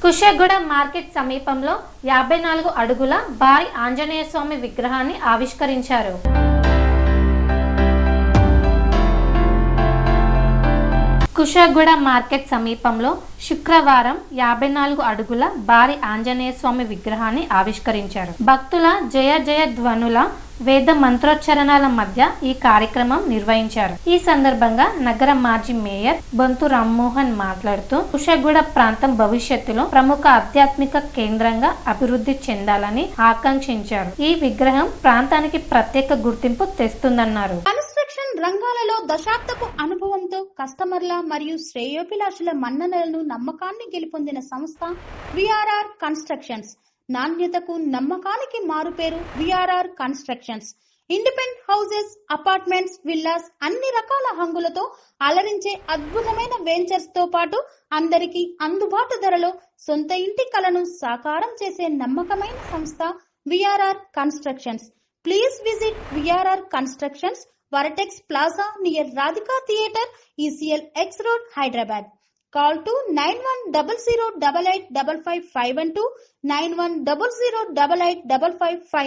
Kushaiguda market సమీపంలో 54 అడుగుల భారీ ఆంజనేయ స్వామి విగ్రహాన్ని ఆవిష్కరించారు. కుషాగూడ మార్కెట్ సమీపంలో శుక్రవారం 54 అడుగుల భారీ ఆంజనేయ స్వామి విగ్రహాన్ని ఆవిష్కరించారు. భక్తుల జయ జయ ధ్వనుల వేద మంత్రోచ్చరణల మధ్య ఈ కార్యక్రమం నిర్వహించారు. ఈ సందర్భంగా నగర మాజీ మేయర్ బొంతు రామ్మోహన్ మాట్లాడుతూ కుషాగూడ ప్రాంతం భవిష్యత్తులో ప్రముఖ ఆధ్యాత్మిక కేంద్రంగా అభివృద్ధి చెందాలని ఆకాంక్షించారు. ఈ విగ్రహం ప్రాంతానికి ప్రత్యేక గుర్తింపు తెస్తుందన్నారు. రంగాలలో దశాబ్దపు అనుభవంతో కస్టమర్ల మరియు శ్రేయోభిలాషుల మన్ననలను నమ్మకాన్ని గెలుపొందిన సంస్థ విఆర్ఆర్ కన్స్ట్రక్షన్స్. నాణ్యతకు నమ్మకానికి మారుపేరు VRR constructions. Independent houses, apartments, villas అన్ని రకాల హంగులతో అలరించే అద్భుతమైన వెంచర్స్ తో పాటు అందరికీ అందుబాటు ధరలో సొంత ఇంటి కలను సాకారం చేసే నమ్మకమైన సంస్థ VRR constructions. Please visit VRR constructions, Varatex Plaza near Radhika Theatre, ECL X Road, Hyderabad. Call to 910088555512, 9100885559.